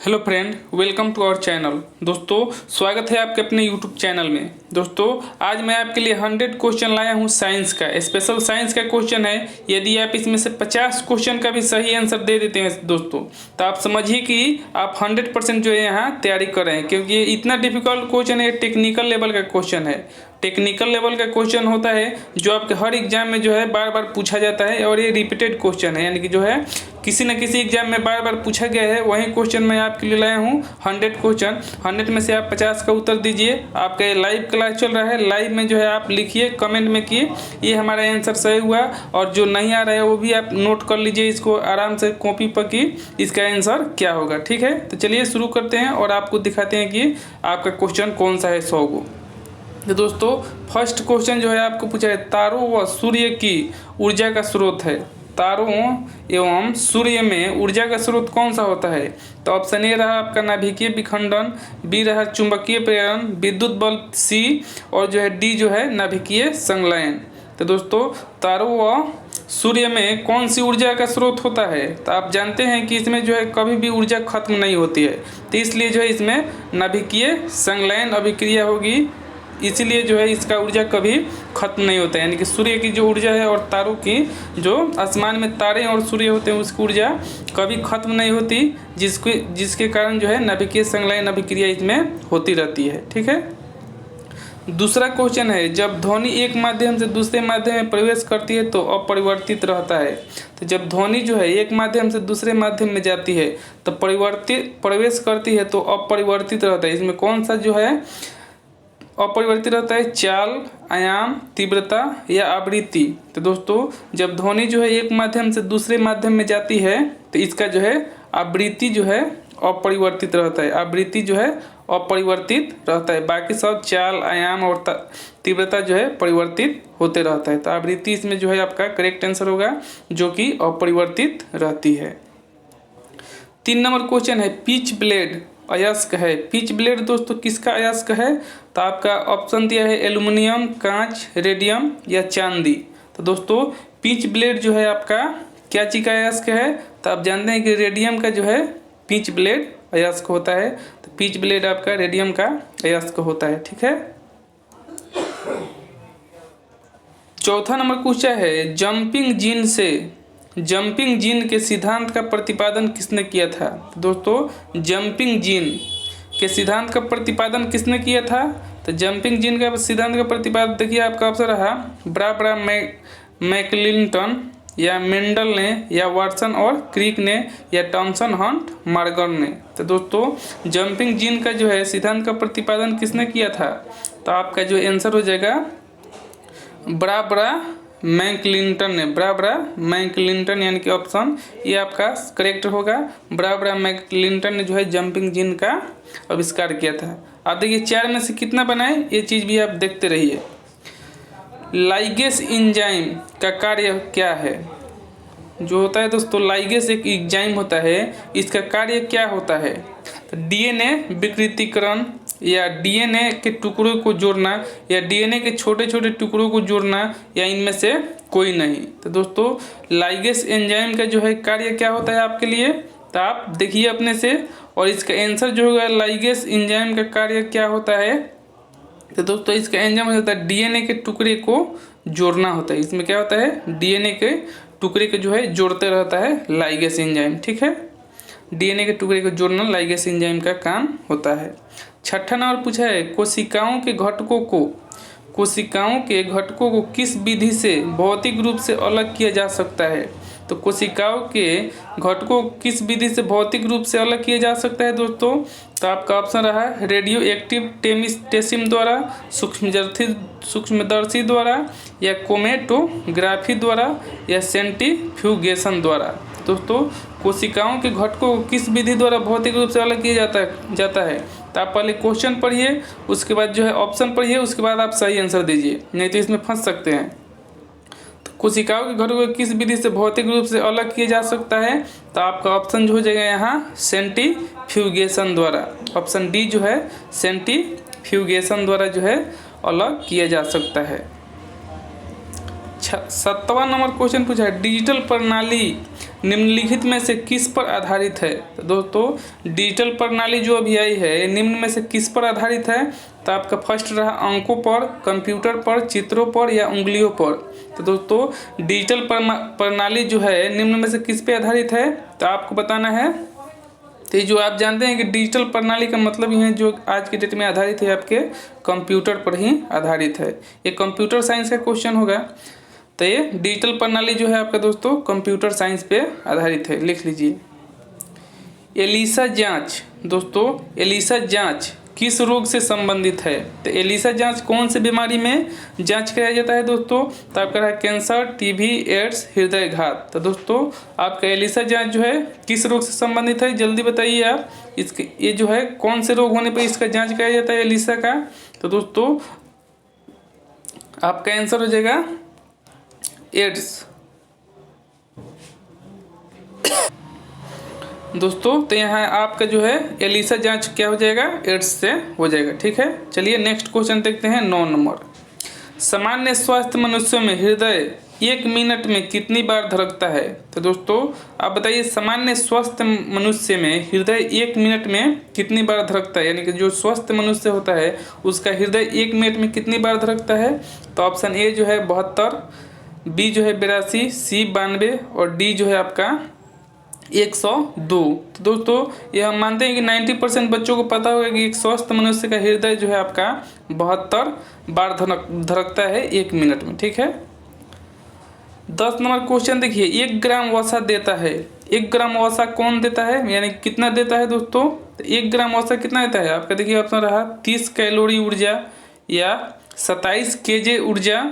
Hello friend, welcome to our channel. दोस्तों, स्वागत है आपके अपने यूट्यूब चैनल में। दोस्तों, आज मैं आपके लिए 100 क्वेश्चन लाया हूं साइंस का। स्पेशल साइंस का क्वेश्चन है। यदि आप इसमें से 50 क्वेश्चन का भी सही आंसर दे देते हैं दोस्तों, तो आप समझिए कि आप 100% जो है यहाँ तैयारी कर रहे हैं, क्योंकि ये इतना डिफिकल्ट क्वेश्चन है। टेक्निकल लेवल का क्वेश्चन है। टेक्निकल लेवल का क्वेश्चन होता है जो आपके हर एग्जाम में जो है बार बार पूछा जाता है, और ये रिपीटेड क्वेश्चन है, यानी कि जो है किसी न किसी एग्जाम में बार बार पूछा गया है। वही क्वेश्चन मैं आपके लिए लाया हूँ 100 क्वेश्चन। 100 में से आप 50 का उत्तर दीजिए। आपका लाइव क्लास चल रहा है, लाइव में जो है आप लिखिए, कमेंट में किए ये हमारा आंसर सही हुआ, और जो नहीं आ रहा है वो भी आप नोट कर लीजिए इसको आराम से कॉपी पर कि इसका आंसर क्या होगा। ठीक है, तो चलिए शुरू करते हैं और आपको दिखाते हैं कि आपका क्वेश्चन कौन सा है 100 को। तो दोस्तों, फर्स्ट क्वेश्चन जो है आपको पूछा है, तारों व सूर्य की ऊर्जा का स्रोत है। तारों एवं सूर्य में ऊर्जा का स्रोत कौन सा होता है? तो ऑप्शन ए रहा आपका नाभिकीय विखंडन, बी रहा चुंबकीय प्रेरण, विद्युत बल सी, और जो है डी जो है नाभिकीय संलयन। तो दोस्तों, तारों व सूर्य में कौन सी ऊर्जा का स्रोत होता है? तो आप जानते हैं कि इसमें जो है कभी भी ऊर्जा खत्म नहीं होती है, तो इसलिए जो है इसमें नाभिकीय संलयन अभिक्रिया होगी। इसीलिए जो है इसका ऊर्जा कभी खत्म नहीं होता है, यानी कि सूर्य की जो ऊर्जा है और तारों की, जो आसमान में तारे और सूर्य होते हैं, उसकी ऊर्जा कभी खत्म नहीं होती, जिसके कारण जो है नाभिकीय संलयन अभिक्रिया इसमें होती रहती है। ठीक है। दूसरा क्वेश्चन है, जब ध्वनि एक माध्यम से दूसरे माध्यम में प्रवेश करती है तो अपरिवर्तित रहता है। तो जब ध्वनि जो है एक माध्यम से दूसरे माध्यम में जाती है तो प्रवेश करती है तो अपरिवर्तित रहता है। इसमें कौन सा जो है अपरिवर्तित रहता है? चाल, आयाम, तीव्रता या आवृत्ति। तो दोस्तों, जब ध्वनि जो है एक माध्यम से दूसरे माध्यम में जाती है तो इसका जो है आवृत्ति जो है अपरिवर्तित रहता है। आवृत्ति जो है अपरिवर्तित रहता है, बाकी सब चाल, आयाम और तीव्रता जो है परिवर्तित होते रहता है। तो आवृत्ति इसमें जो है आपका करेक्ट आंसर होगा, जो कि अपरिवर्तित रहती है। 3 नंबर क्वेश्चन है, पिच ब्लेड अयस्क है। पिच ब्लेड दोस्तों किसका अयस्क है? तो आपका ऑप्शन दिया है एल्युमिनियम, कांच, रेडियम या चांदी। तो दोस्तों, पिच ब्लेड जो है आपका क्या चीज का अयस्क है? तो आप जानते हैं कि रेडियम का जो है पिच ब्लेड अयस्क होता है। तो पिच ब्लेड आपका रेडियम का अयस्क होता है। ठीक है। चौथा नंबर पूछा है, जंपिंग जीन के सिद्धांत का प्रतिपादन किसने किया था? दोस्तों, जंपिंग जीन के सिद्धांत का प्रतिपादन किसने किया था? तो जंपिंग जीन का सिद्धांत का प्रतिपादन देखिए, आपका ऑप्शन रहा ब्रा मैकलिंटन या मेंडल ने या वाटसन और क्रिक ने या टॉमसन हंट मार्गर ने। तो दोस्तों, जंपिंग जीन का जो है सिद्धांत का प्रतिपादन किसने किया था? तो आपका जो आंसर हो जाएगा ब्रा मैकलिंटन ने। ब्रा मैकलिंटन, यानी कि ऑप्शन ये आपका करेक्ट होगा। ब्रा मैकलिंटन ने जो है जंपिंग जीन का आविष्कार किया था। आप देखिए 4 में से कितना बनाए, ये चीज़ भी आप देखते रहिए। लाइगेस एंजाइम का कार्य क्या है? जो होता है दोस्तों, लाइगेस एक एंजाइम होता है, इसका कार्य क्या होता है? तो डीएनए विकृतीकरण या डीएनए के टुकड़ों को जोड़ना या डीएनए के छोटे छोटे टुकड़ों को जोड़ना, या इनमें से कोई नहीं। तो दोस्तों, लाइगेस एंजाइम का जो है कार्य क्या होता है आपके लिए? तो आप देखिए अपने से, और इसका आंसर जो होगा लाइगेस एंजाइम का कार्य क्या होता है? तो दोस्तों, इसका एंजाइम होता है डीएनए के टुकड़े को जोड़ना होता है। इसमें क्या होता है? डीएनए के टुकड़े को जो है जोड़ते रहता है लाइगेस एंजाइम। ठीक है। डीएनए के टुकड़े को जोड़ना लाइगेस एंजाइम का काम होता है। 6ठा नंबर पूछा है, कोशिकाओं के घटकों को किस विधि से भौतिक रूप से अलग किया जा सकता है? तो कोशिकाओं के घटकों किस विधि से भौतिक रूप से अलग किया जा सकता है दोस्तों? तो आपका ऑप्शन रहा रेडियो एक्टिव टेस्टिंग द्वारा, सूक्ष्मदर्शी द्वारा, या क्रोमेटोग्राफी द्वारा, या सेंट्रीफ्यूगेशन द्वारा। दोस्तों, कोशिकाओं के घटकों को किस विधि द्वारा भौतिक रूप से अलग किया जाता है? तो आप पहले क्वेश्चन पढ़िए, उसके बाद जो है ऑप्शन पढ़िए, उसके बाद आप सही आंसर दीजिए, नहीं तो इसमें फंस सकते हैं। तो कोशिकाओं के घटकों को किस विधि से भौतिक रूप से अलग किया जा सकता है? तो आपका ऑप्शन जो हो जाएगा यहाँ सेंट्रीफ्यूगेशन द्वारा। ऑप्शन डी जो है सेंट्रीफ्यूगेशन द्वारा जो है अलग किया जा सकता है। 7वां नंबर क्वेश्चन पूछा है, डिजिटल प्रणाली निम्नलिखित में से किस पर आधारित है? तो दोस्तों डिजिटल प्रणाली जो अभी आई है ये निम्न में से किस पर आधारित है? तो आपका फर्स्ट रहा अंकों पर, कंप्यूटर पर, चित्रों पर या उंगलियों पर। तो दोस्तों डिजिटल प्रणाली जो है निम्न में से किस पे आधारित है? तो आपको बताना है। तो ये जो आप जानते हैं कि डिजिटल प्रणाली का मतलब ये है जो आज के डेट में आधारित है आपके कंप्यूटर पर ही आधारित है। ये कंप्यूटर साइंस का क्वेश्चन होगा। तो ये डिजिटल प्रणाली जो है आपका दोस्तों कंप्यूटर साइंस पे आधारित है, लिख लीजिए। एलिसा जांच, दोस्तों एलिसा जांच किस रोग से संबंधित है? तो एलिसा जांच कौन सी बीमारी में जांच कराया जाता है दोस्तों? तो आपका रहा कैंसर, टीबी, एड्स, हृदय घात। तो दोस्तों आपका एलिसा जांच जो है किस रोग से संबंधित है, जल्दी बताइए आप। इसके ये जो है कौन से रोग होने पर इसका जांच कराया जाता है एलिसा का? तो दोस्तों आपका आंसर हो जाएगा एड्स। दोस्तों तो यहाँ आपका जो है एलिसा जांच क्या हो जाएगा? एड्स से हो जाएगा। ठीक है, चलिए नेक्स्ट क्वेश्चन देखते हैं 9 नंबर। सामान्य स्वस्थ मनुष्यों में हृदय 1 मिनट में कितनी बार धड़कता है? तो दोस्तों आप बताइए सामान्य स्वस्थ मनुष्य में हृदय 1 मिनट में कितनी बार धड़कता है? यानी कि जो स्वस्थ मनुष्य होता है उसका हृदय 1 मिनट में कितनी बार धड़कता है? तो ऑप्शन ए जो है 72, बी जो है 82, सी 92 और डी जो है आपका 102। तो दोस्तों ये हम मानते हैं कि 90% बच्चों को पता होगा कि एक स्वस्थ मनुष्य का हृदय जो है आपका 72 बार धड़कता है 1 मिनट में। ठीक है, 10 नंबर क्वेश्चन देखिए। 1 ग्राम वसा देता है, 1 ग्राम वसा कौन देता है, यानी कितना देता है दोस्तों? तो 1 ग्राम वसा कितना देता है आपका? देखिए ऑप्शन रहा 30 कैलोरी ऊर्जा या 27 केजे ऊर्जा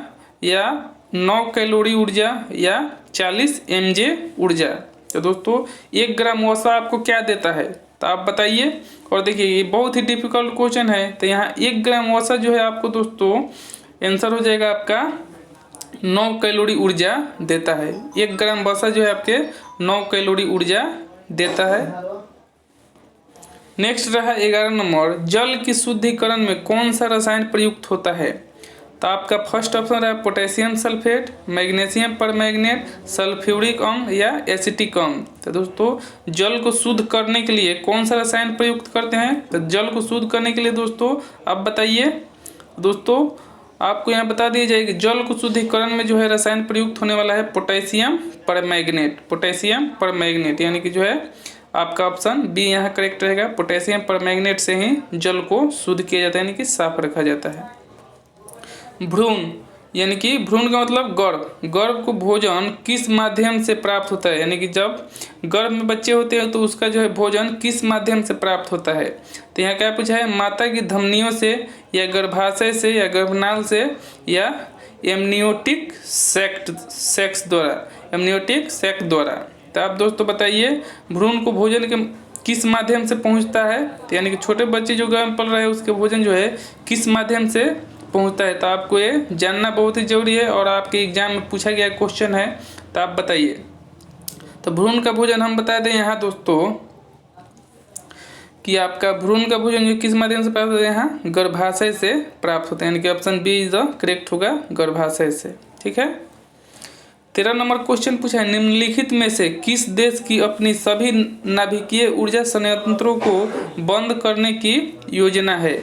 या 9 कैलोरी ऊर्जा या 40 mJ ऊर्जा। तो दोस्तों 1 ग्राम वसा आपको क्या देता है? तो आप बताइए। और देखिए ये बहुत ही डिफिकल्ट क्वेश्चन है। तो यहाँ 1 ग्राम वसा जो है आपको दोस्तों आंसर हो जाएगा आपका 9 कैलोरी ऊर्जा देता है। 1 ग्राम वसा जो है आपके 9 कैलोरी ऊर्जा देता है। नेक्स्ट रहा 11 नंबर। जल की शुद्धिकरण में कौन सा रसायन प्रयुक्त होता है? तो आपका फर्स्ट ऑप्शन है potassium sulphate, magnesium permanganate, sulphuric अम्ल या एसिटिक अम्ल। तो दोस्तों जल को शुद्ध करने के लिए कौन सा रसायन प्रयुक्त करते हैं? तो जल को शुद्ध करने के लिए दोस्तों आप बताइए। दोस्तों आपको यहाँ बता दिया जाए कि जल को शुद्धिकरण में जो है रसायन प्रयुक्त होने वाला है पोटेशियम परमैंगनेट। पोटेशियम परमैंगनेट यानी कि जो है आपका ऑप्शन बी यहाँ करेक्ट रहेगा। पोटेशियम परमैंगनेट से ही जल को शुद्ध किया जाता है, यानी कि साफ रखा जाता है। भ्रूण यानी कि भ्रूण का मतलब गर्भ। गर्भ को भोजन किस माध्यम से प्राप्त होता है? यानी कि जब गर्भ में बच्चे होते हैं तो उसका जो है भोजन किस माध्यम से प्राप्त होता है? तो यहाँ क्या पूछा है, माता की धमनियों से या गर्भाशय से या गर्भनाल से या एमनियोटिक सेक्स द्वारा, एमनियोटिक सेक्स द्वारा। तो आप दोस्तों बताइए भ्रूण को भोजन के किस माध्यम से पहुँचता है? तो यानी कि छोटे बच्चे जो गर्भ में पल रहे हैं उसके भोजन जो है किस माध्यम से पहुंचता है? तो आपको ये जानना बहुत ही जरूरी है और आपके एग्जाम में पूछा गया क्वेश्चन है। तो आप बताइए। तो भ्रूण का भोजन हम बता दें यहाँ दोस्तों कि आपका भ्रूण का भोजन जो किस माध्यम से प्राप्त होता है, यहाँ गर्भाशय से प्राप्त होता है, यानी कि option B is the correct होगा, गर्भाशय से। ठीक है, 13 नंबर क्वेश्चन पूछा है निम्नलिखित में से किस देश की अपनी सभी नाभिकीय ऊर्जा संयंत्रों को बंद करने की योजना है?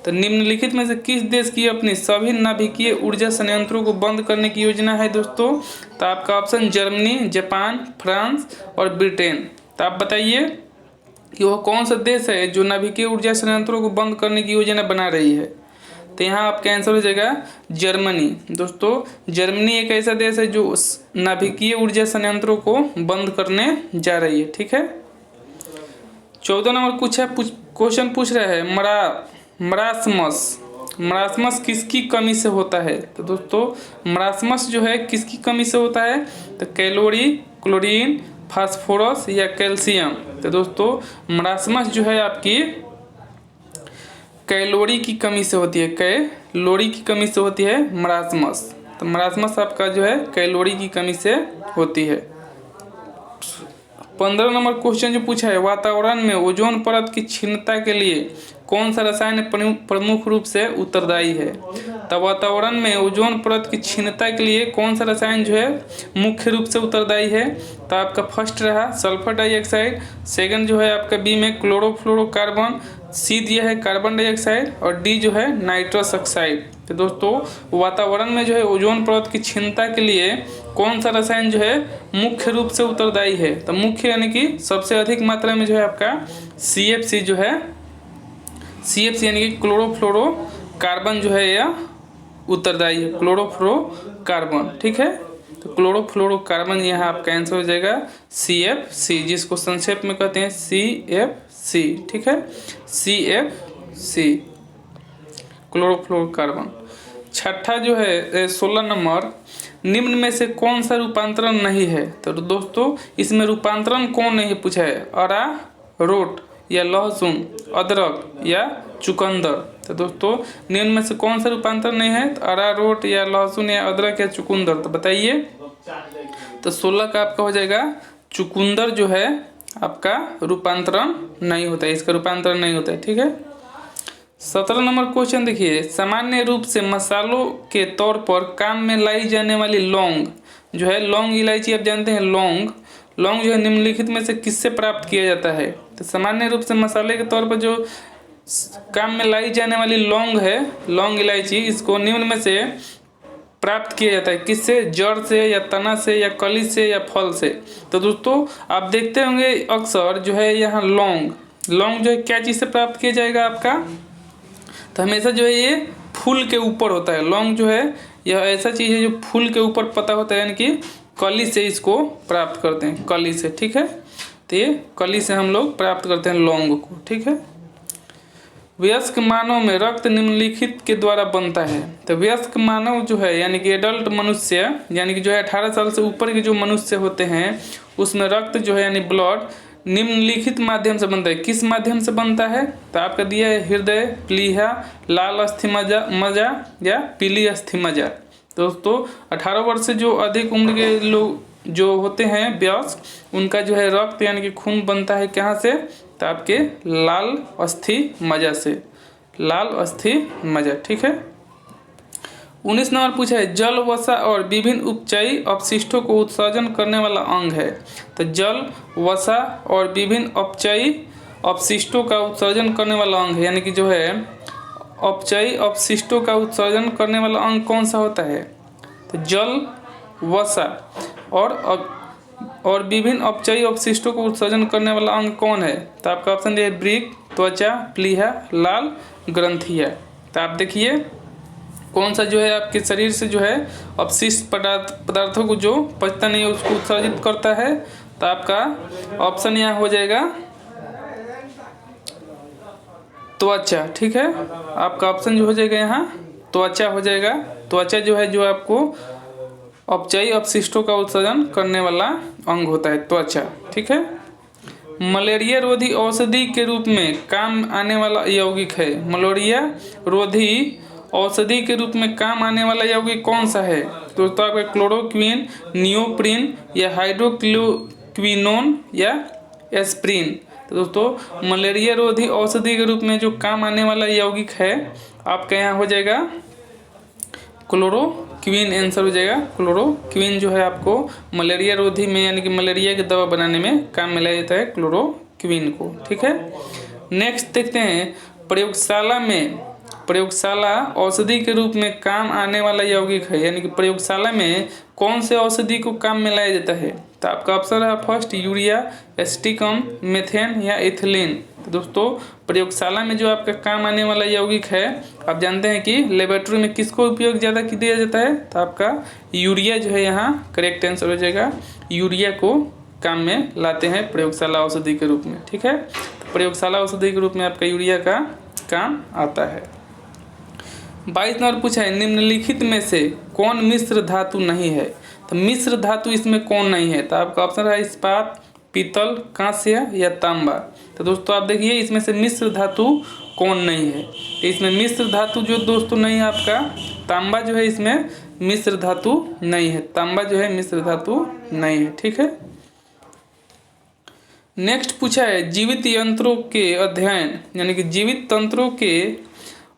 तो निम्नलिखित में से किस देश की अपनी सभी नाभिकीय ऊर्जा संयंत्रों को बंद करने की योजना है दोस्तों? तो आपका ऑप्शन जर्मनी, जापान, फ्रांस और ब्रिटेन। तो आप बताइए कि वह कौन सा देश है जो नाभिकीय ऊर्जा संयंत्रों को बंद करने की योजना बना रही है? तो यहाँ आपका आंसर हो जाएगा जर्मनी। दोस्तों जर्मनी एक ऐसा देश है जो नाभिकीय ऊर्जा संयंत्रों को बंद करने जा रही है। ठीक है, 14 नंबर क्वेश्चन पूछ रहा है मरासमस किसकी कमी से होता है? तो दोस्तों मरासमस जो है किसकी कमी से होता है? तो कैलोरी, क्लोरीन, फास्फोरस या कैल्शियम। तो दोस्तों मरासमस जो है आपकी कैलोरी की कमी से होती है, कैलोरी की कमी से होती है मरासमस। तो मरासमस आपका जो है कैलोरी की कमी से होती है। 15 नंबर क्वेश्चन जो पूछा है, वातावरण में ओजोन परत की क्षीणता के लिए कौन सा रसायन प्रमुख रूप से उत्तरदायी है। तो वातावरण में ओजोन परत की क्षीणता के लिए कौन सा रसायन जो है मुख्य रूप से उत्तरदायी है। तो आपका फर्स्ट रहा सल्फर डाइऑक्साइड, सेकंड जो है आपका बी में क्लोरोफ्लोरोकार्बन, सी दिया है कार्बन डाइऑक्साइड और डी जो है नाइट्रस ऑक्साइड। तो दोस्तों वातावरण में जो है ओजोन परत की क्षीणता के लिए कौन सा रसायन जो है मुख्य रूप से उत्तरदायी है। तो मुख्य यानी कि सबसे अधिक मात्रा में जो है आपका CFC जो है, CFC यानी कि क्लोरोफ्लोरोकार्बन जो है यह उत्तरदायी है, क्लोरोफ्लोरोकार्बन। ठीक है, तो क्लोरोफ्लोरोकार्बन यहाँ आपका आंसर हो जाएगा CFC, जिसको संक्षेप में कहते हैं CFC। ठीक है, CFC क्लोरोफ्लोरोकार्बन। छठा जो है 16 नंबर, निम्न में से कौन सा रूपांतरण नहीं है। तो दोस्तों इसमें रूपांतरण कौन नहीं पूछा है, अरारोट या लहसुन, अदरक या चुकंदर। तो दोस्तों निम्न में से कौन सा रूपांतरण नहीं है, तो अरारोट या लहसुन या अदरक या चुकंदर। तो बताइए। तो 16 का आपका हो जाएगा चुकंदर जो है आपका रूपांतरण नहीं होता है, इसका रूपांतरण नहीं होता है। ठीक है, 17 नंबर क्वेश्चन देखिए, सामान्य रूप से मसालों के तौर पर काम में लाई जाने वाली लौंग जो है, लौंग इलायची आप जानते हैं, लौंग जो है निम्नलिखित में से किससे प्राप्त किया जाता है। तो सामान्य रूप से मसाले के तौर पर जो काम में लाई जाने वाली लौंग है, लौंग इलायची, इसको निम्न में से प्राप्त किया जाता है किससे, जड़ से या तना से या कली से या फल से। तो दोस्तों आप देखते होंगे अक्सर जो है यहाँ लौंग जो है क्या चीज़ से प्राप्त किया जाएगा आपका, तो हमेशा जो है ये फूल के ऊपर होता है। लौंग जो है यह ऐसा चीज़ है जो फूल के ऊपर पता होता है, यानी कि कली से इसको प्राप्त करते हैं, कली से। ठीक है, तो ये कली से हम लोग प्राप्त करते हैं लौंग को। ठीक है, वयस्क मानव में रक्त निम्नलिखित के द्वारा बनता है। तो वयस्क मानव जो है यानी कि एडल्ट मनुष्य, यानी कि जो है 18 साल से ऊपर के जो मनुष्य होते हैं उसमें रक्त जो है यानी ब्लड निम्नलिखित माध्यम से बनता है। किस माध्यम से बनता है, तो आपका दिया है हृदय, प्लीहा, लाल अस्थिमज्जा या पीली अस्थिमज्जा। दोस्तों 18 वर्ष से जो अधिक उम्र के लोग जो होते हैं वयस्क, उनका जो है रक्त यानी कि खून बनता है कहाँ से, तो आपके लाल अस्थि मज्जा से, लाल अस्थि मज्जा। ठीक है, 19 नंबर पूछा है, जल, वसा और विभिन्न उपचयी अपशिष्टों को उत्सर्जन करने वाला अंग है। तो जल, वसा और विभिन्न अपचयी अपशिष्टों का उत्सर्जन करने वाला अंग है, यानी कि जो है अपचयी अपशिष्टों का उत्सर्जन करने वाला अंग कौन सा होता है। तो जल, वसा और विभिन्न अपचयी अपशिष्टों को उत्सर्जन करने वाला अंग कौन है। तो आपका ऑप्शन दिया है वृक्क, त्वचा, प्लीहा, लाल ग्रंथिया। तो आप देखिए कौन सा जो है आपके शरीर से जो है अपशिष्ट पदार्थों को जो पचता नहीं है उसको उत्सर्जित करता है। तो आपका ऑप्शन यहाँ हो जाएगा त्वचा। ठीक है, आपका ऑप्शन जो हो जाएगा यहाँ त्वचा हो जाएगा। त्वचा जो है जो आपको अपचयी अपशिष्टों का उत्सर्जन करने वाला अंग होता है, त्वचा। ठीक है, मलेरिया रोधी औषधि के रूप में काम आने वाला यौगिक है। मलेरिया रोधी औषधि के रूप में काम आने वाला यौगिक कौन सा है। दोस्तों आपका क्लोरोक्विन, नियोप्रिन या हाइड्रोक्विनोन या एस्प्रिन। तो दोस्तों मलेरिया रोधी औषधि के रूप में जो काम आने वाला यौगिक है आपका यहाँ हो जाएगा क्लोरोक्विन, आंसर हो जाएगा क्लोरोक्विन। जो है आपको मलेरिया रोधी में यानी कि मलेरिया की दवा बनाने में काम में लाया जाता है क्लोरोक्विन को। ठीक है, नेक्स्ट देखते हैं, प्रयोगशाला औषधि के रूप में काम आने वाला यौगिक है, यानी कि प्रयोगशाला में कौन से औषधि को काम में लाया जाता है। तो आपका ऑप्शन है फर्स्ट यूरिया, एस्टिकम, मेथेन या इथिलीन। तो दोस्तों प्रयोगशाला में जो आपका काम आने वाला यौगिक है, आप जानते हैं कि लेबोरेटरी में किसको उपयोग ज़्यादा दिया जाता है। तो आपका यूरिया जो है यहाँ करेक्ट आंसर हो जाएगा, यूरिया को काम में लाते हैं प्रयोगशाला औषधि के रूप में। ठीक है, तो प्रयोगशाला औषधि के रूप में आपका यूरिया का काम आता है। 22 नंबर पूछा है, निम्नलिखित में से कौन मिश्र धातु नहीं है। तो मिश्र धातु इसमें कौन नहीं है। तो आपका ऑप्शन है इस्पात, पीतल, कांस्य या तांबा। तो दोस्तों आप देखिए इसमें से मिश्र धातु कौन नहीं है। तो इसमें मिश्र धातु जो दोस्तों नहीं है आपका तांबा जो है, इसमें मिश्र धातु नहीं है, तांबा जो है मिश्र धातु नहीं है। ठीक है, नेक्स्ट पूछा है जीवित यंत्रों के अध्ययन यानी कि जीवित तंत्रों के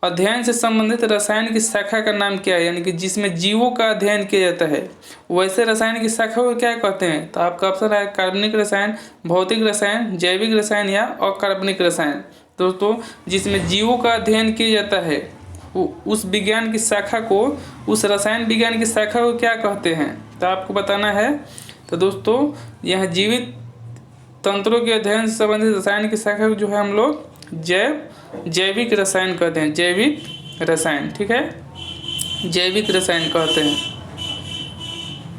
अध्ययन से संबंधित रसायन की शाखा का नाम क्या है, यानी कि जिसमें जीवों का अध्ययन किया जाता है वैसे रसायन की शाखा को क्या कहते हैं। तो आपका ऑप्शन है कार्बनिक रसायन, भौतिक रसायन, जैविक रसायन या अकार्बनिक रसायन। दोस्तों जिसमें जीवों का अध्ययन किया जाता है उस विज्ञान की शाखा को, उस रसायन विज्ञान की शाखा को क्या कहते हैं, तो आपको बताना है। तो दोस्तों यह जीवित तंत्रों के अध्ययन से संबंधित रसायन की शाखा को जो है हम लोग जैविक रसायन कहते हैं, जैविक रसायन, ठीक है, जैविक रसायन कहते हैं।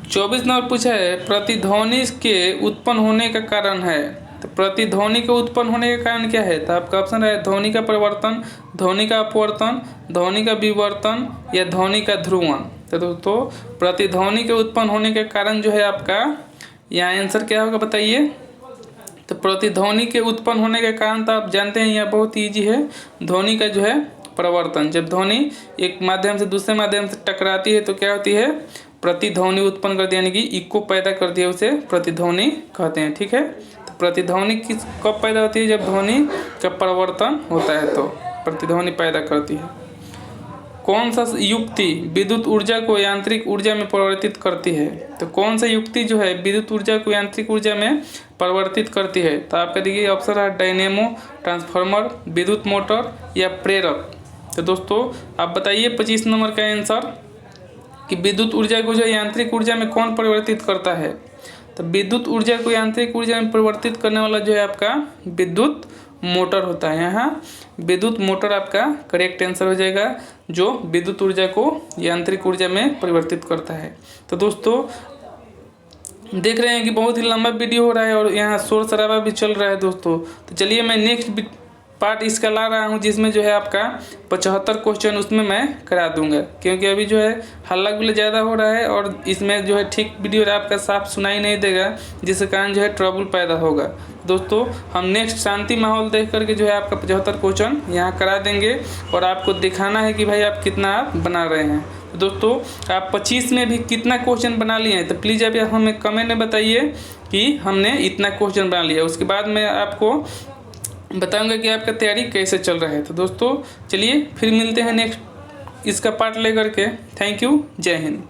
24 नंबर पूछा है प्रतिध्वनि के उत्पन्न होने का कारण है। तो प्रतिध्वनि के उत्पन्न होने का कारण क्या है, तो आपका ऑप्शन है ध्वनि का परिवर्तन, ध्वनि का अपवर्तन, ध्वनि का विवर्तन या ध्वनि का ध्रुवण। तो दोस्तों प्रतिध्वनि के उत्पन्न होने के कारण जो है आपका यहाँ आंसर क्या होगा बताइए। तो प्रतिध्वनि के उत्पन्न होने के कारण तो आप जानते हैं यह बहुत ईजी है, ध्वनि का जो है परिवर्तन। जब ध्वनि एक माध्यम से दूसरे माध्यम से टकराती है तो क्या होती है, प्रतिध्वनि उत्पन्न करती है, यानी कि इको पैदा करती है, उसे प्रतिध्वनि कहते हैं, ठीक है। तो प्रतिध्वनि किस कब पैदा होती है, जब ध्वनि का परिवर्तन होता है तो प्रतिध्वनि पैदा करती है। कौन सा युक्ति विद्युत ऊर्जा को यांत्रिक ऊर्जा में परिवर्तित करती है। तो कौन सा युक्ति जो है विद्युत ऊर्जा को यांत्रिक ऊर्जा में परिवर्तित करती है, तो आपका देखिए ऑप्शन है डायनेमो, ट्रांसफार्मर, विद्युत मोटर या प्रेरक। तो दोस्तों आप बताइए 25 नंबर का आंसर कि विद्युत ऊर्जा को जो यांत्रिक ऊर्जा में कौन परिवर्तित करता है। तो विद्युत ऊर्जा को यांत्रिक ऊर्जा में परिवर्तित करने वाला जो है आपका विद्युत मोटर होता है। यहाँ विद्युत मोटर आपका करेक्ट आंसर हो जाएगा, जो विद्युत ऊर्जा को यांत्रिक ऊर्जा में परिवर्तित करता है। तो दोस्तों देख रहे हैं कि बहुत ही लंबा वीडियो हो रहा है और यहाँ शोर शराबा भी चल रहा है दोस्तों। तो चलिए मैं नेक्स्ट पार्ट इसका ला रहा हूँ जिसमें जो है आपका 75 क्वेश्चन उसमें मैं करा दूंगा, क्योंकि अभी जो है हल्ला गुल्ला ज़्यादा हो रहा है और इसमें जो है ठीक वीडियो आपका साफ सुनाई नहीं देगा, जिसके कारण जो है ट्रबल पैदा होगा। दोस्तों हम नेक्स्ट शांति माहौल देख करके जो है आपका 75 क्वेश्चन यहाँ करा देंगे और आपको दिखाना है कि भाई आप कितना आप बना रहे हैं। तो दोस्तों आप 25 में भी कितना क्वेश्चन बना लिए हैं, तो प्लीज़ अभी आप हमें कमेंट में बताइए कि हमने इतना क्वेश्चन बना लिया। उसके बाद मैं आपको बताऊंगा कि आपका तैयारी कैसे चल रहा है। तो दोस्तों चलिए फिर मिलते हैं नेक्स्ट इसका पार्ट लेकर के। थैंक यू, जय हिंद।